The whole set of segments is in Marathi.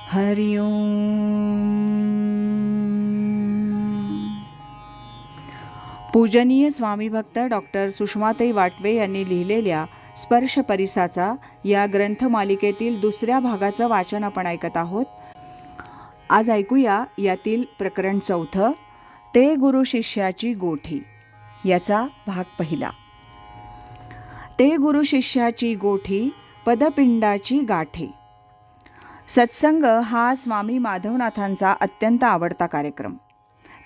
हरि ओम. पूजनीय स्वामीभक्त डॉक्टर सुषमाताई वाटवे यांनी लिहिलेल्या स्पर्श परिसाचा या ग्रंथमालिकेतील दुसऱ्या भागाचं वाचन आपण ऐकत आहोत. आज ऐकूया यातील प्रकरण 4, ते गुरु शिष्याची गोठी, याचा भाग पहिला. ते गुरु शिष्याची गोठी, पदपिंडाची गाठी. सत्संग हा स्वामी माधवनाथांचा अत्यंत आवडता कार्यक्रम.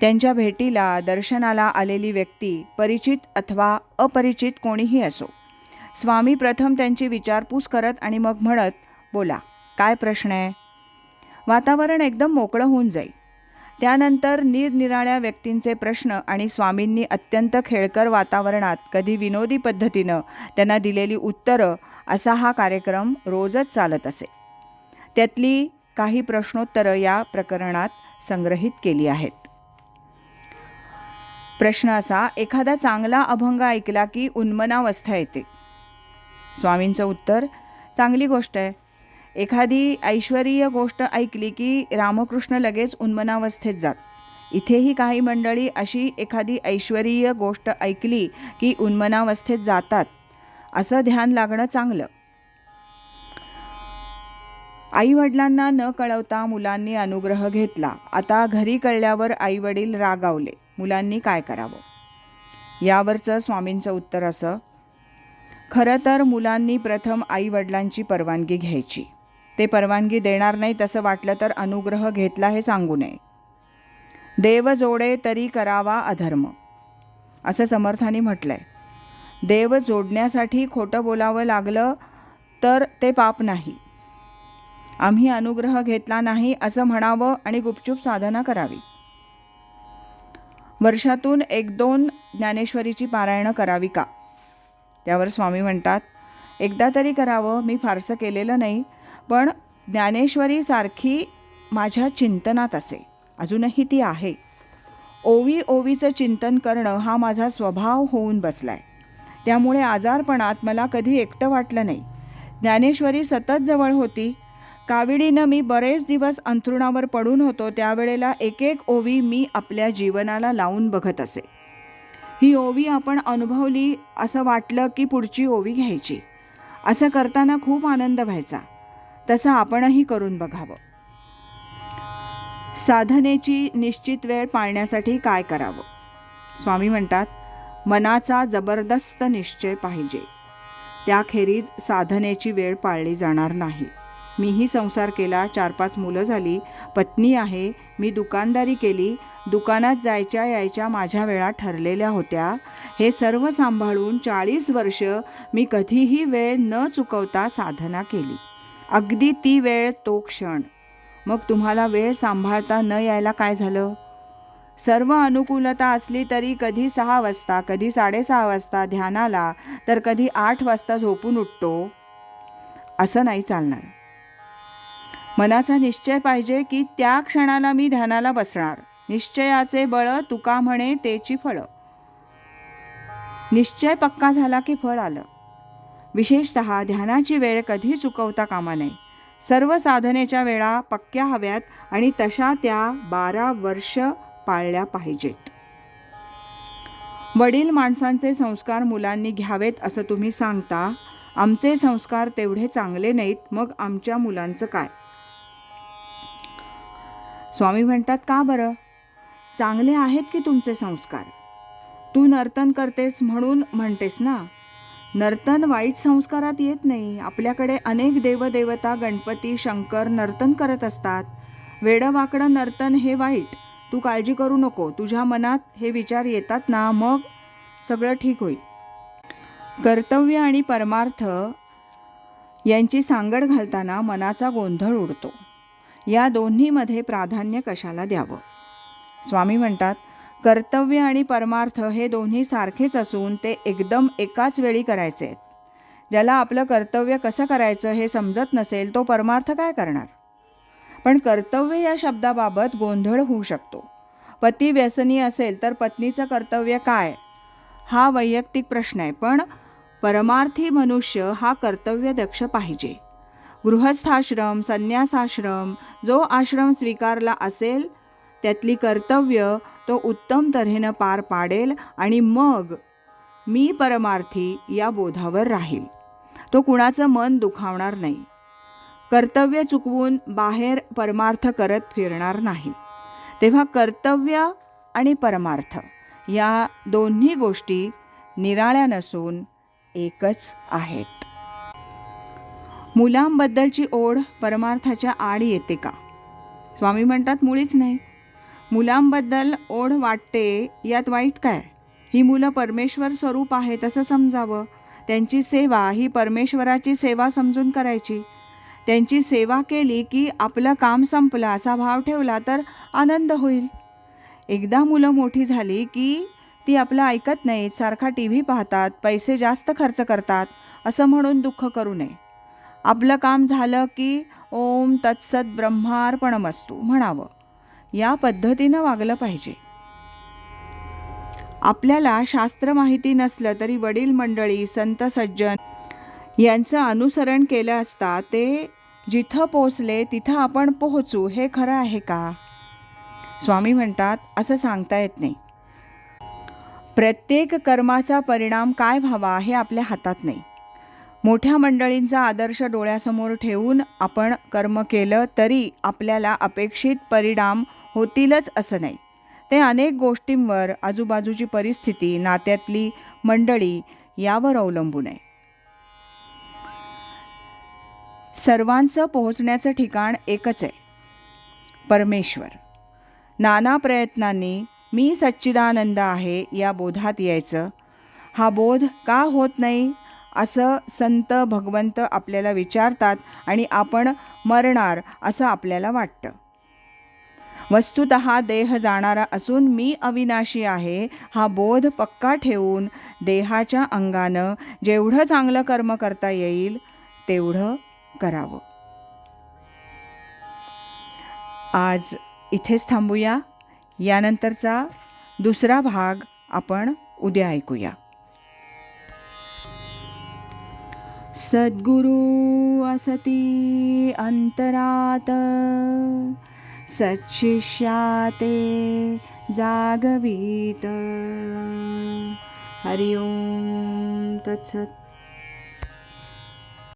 त्यांच्या भेटीला, दर्शनाला आलेली व्यक्ती परिचित अथवा अपरिचित कोणीही असो, स्वामी प्रथम त्यांची विचारपूस करत आणि मग म्हणत, बोला, काय प्रश्न आहे. वातावरण एकदम मोकळं होऊन जाईल. त्यानंतर निरनिराळ्या व्यक्तींचे प्रश्न आणि स्वामींनी अत्यंत खेळकर वातावरणात, कधी विनोदी पद्धतीनं त्यांना दिलेली उत्तरं, असा हा कार्यक्रम रोजच चालत असे. त्यातली काही प्रश्नोत्तरं या प्रकरणात संग्रहित केली आहेत. प्रश्न असा, एखादा चांगला अभंग ऐकला की उन्मनावस्था येते. स्वामींचं उत्तर, चांगली गोष्ट आहे. एखादी ऐश्वरीय गोष्ट ऐकली की रामकृष्ण लगेच उन्मनावस्थेत जात. इथेही काही मंडळी अशी एखादी ऐश्वरीय गोष्ट ऐकली की उन्मनावस्थेत जातात. असं ध्यान लागणं चांगलं. आईवडिलांना न कळवता मुलांनी अनुग्रह घेतला. आता घरी कळल्यावर आईवडील रागावले. मुलांनी काय करावं? यावरचं स्वामींचं उत्तर असं, खरं तर मुलांनी प्रथम आईवडिलांची परवानगी घ्यायची. ते परवानगी देणार नाही तसं वाटलं तर अनुग्रह घेतला हे सांगू नये. देव जोडे तरी करावा अधर्म, असं समर्थांनी म्हटलंय. देव जोडण्यासाठी खोटं बोलावं लागलं तर ते पाप नाही. आम्ही अनुग्रह घेतला नाही असं म्हणावं आणि गुपचूप साधना करावी. वर्षातून 1-2 ज्ञानेश्वरीची पारायणं करावी का? त्यावर स्वामी म्हणतात, एकदा तरी करावं. मी फारसं केलेलं नाही, पण ज्ञानेश्वरी सारखी माझ्या चिंतनात असे. अजूनही ती आहे. ओवीचं चिंतन करणं हा माझा स्वभाव होऊन बसलाय. त्यामुळे आजारपणात मला कधी एकटं वाटलं नाही. ज्ञानेश्वरी सतत जवळ होती. काविडीनं मी बरेच दिवस अंथरुणावर पडून होतो, त्यावेळेला एक ओवी मी आपल्या जीवनाला लावून बघत असे. ही ओवी आपण अनुभवली असं वाटलं की पुढची ओवी घ्यायची. असं करताना खूप आनंद व्हायचा. तसं आपणही करून बघावं. साधनेची निश्चित वेळ पाळण्यासाठी काय करावं? स्वामी म्हणतात, मनाचा जबरदस्त निश्चय पाहिजे. त्याखेरीज साधनेची वेळ पाळली जाणार नाही. मीही संसार केला, 4-5 मुलं झाली, पत्नी आहे. मी दुकानदारी केली. दुकानात जायच्या यायच्या माझ्या वेळा ठरलेल्या होत्या. हे सर्व सांभाळून 40 वर्ष मी कधीही वेळ न चुकवता साधना केली. अगदी ती वेळ, तो क्षण. मग तुम्हाला वेळ सांभाळता न यायला काय झालं? सर्व अनुकूलता असली तरी कधी 6 वाजता, कधी 6:30 वाजता ध्यानाला, तर कधी 8 वाजता झोपून उठतो. असं नाही चालणार. मनाचा निश्चय पाहिजे की त्या क्षणाला मी ध्यानाला बसणार. निश्चयाचे बळ तुका म्हणे तेची फळं. निश्चय पक्का झाला की फळ आलं. विशेषतः ध्यानाची वेळ कधी चुकवता कामा नये. सर्व साधनेच्या वेळा पक्क्या हव्यात आणि तशा त्या 12 वर्ष पाळल्या पाहिजेत. वडील माणसांचे संस्कार मुलांनी घ्यावेत असं तुम्ही सांगता. आमचे संस्कार तेवढे चांगले नाहीत, मग आमच्या मुलांचं काय? स्वामी म्हणतात, का बरं? चांगले आहेत की तुमचे संस्कार. तू नर्तन करतेस म्हणून म्हणतेस ना. नर्तन वाईट संस्कारात येत नाही. आपल्याकडे अनेक देवदेवता, गणपती, शंकर नर्तन करत असतात. वेडंवाकडं नर्तन हे वाईट. तू काळजी करू नको. तुझ्या मनात हे विचार येतात ना, मग सगळं ठीक होईल. कर्तव्य आणि परमार्थ यांची सांगड घालताना मनाचा गोंधळ उडतो. या दोन्हीमध्ये प्राधान्य कशाला द्यावं? स्वामी म्हणतात, कर्तव्य आणि परमार्थ हे दोन्ही सारखेच असून ते एकदम एकाच वेळी करायचे आहेत. ज्याला आपलं कर्तव्य कसं करायचं हे समजत नसेल, तो परमार्थ काय करणार? पण कर्तव्य या शब्दाबाबत गोंधळ होऊ शकतो. पती व्यसनी असेल तर पत्नीचं कर्तव्य काय, हा वैयक्तिक प्रश्न आहे. पण परमार्थी मनुष्य हा कर्तव्यदक्ष पाहिजे. गृहस्थाश्रम, संन्यासाश्रम, जो आश्रम स्वीकारला असेल त्यातली कर्तव्य तो उत्तम तऱ्हेनं पार पाडेल आणि मग मी परमार्थी या बोधावर राहील. तो कुणाचं मन दुखावणार नाही. कर्तव्य चुकवून बाहेर परमार्थ करत फिरणार नाही. तेव्हा कर्तव्य आणि परमार्थ या दोन्ही गोष्टी निराळ्या नसून एकच आहेत. मुलांबद्दलची ओढ परमार्थाच्या आड येते का? स्वामी म्हणतात मुळीच नाही. मुलांबद्दल ओढ वाटते यात वाईट काय? ही मुलं परमेश्वर स्वरूप आहेत असं समजावं. त्यांची सेवा ही परमेश्वराची सेवा समजून करायची. त्यांची सेवा केली की आपलं काम संपलं असा भाव ठेवला तर आनंद होईल. एकदा मुलं मोठी झाली की ती आपलं ऐकत नाहीत, सारखा TV पाहतात, पैसे जास्त खर्च करतात असं म्हणून दुःख करू नये. आपलं काम झालं की ओम तत्सत ब्रह्मार्पणमस्तु म्हणावं. या पद्धतीनं वागलं पाहिजे. आपल्याला शास्त्र माहिती नसलं तरी वडील मंडळी, संत सज्जन यांचं अनुसरण केलं असता ते जिथं पोचले तिथं आपण पोहोचू हे खरं आहे का? स्वामी म्हणतात असं सांगता येत नाही. प्रत्येक कर्माचा परिणाम काय व्हावा हे आपल्या हातात नाही. मोठ्या मंडळींचा आदर्श डोळ्यासमोर ठेवून आपण कर्म केलं तरी आपल्याला अपेक्षित परिणाम होतीलच असं नाही. ते अनेक गोष्टींवर, आजूबाजूची परिस्थिती, नात्यातली मंडळी यावर अवलंबून आहे. सर्वांचं पोहोचण्याचं ठिकाण एकच आहे, परमेश्वर. नाना प्रयत्नांनी मी सच्चिदानंद आहे या बोधात यायचं. हा बोध का होत नाही असं संत भगवंत आपल्याला विचारतात आणि आपण मरणार असं आपल्याला वाटतं. वस्तुतः देह जाणारा असून मी अविनाशी आहे हा बोध पक्का ठेवून देहाच्या अंगानं जेवढं चांगलं कर्म करता येईल तेवढं करावं. आज इथेच थांबूया. यानंतरचा दुसरा भाग आपण उद्या ऐकूया. सद्गुरु असती अंतरात सच्शिष्याते जागवीत. हरि ओम तत्सत.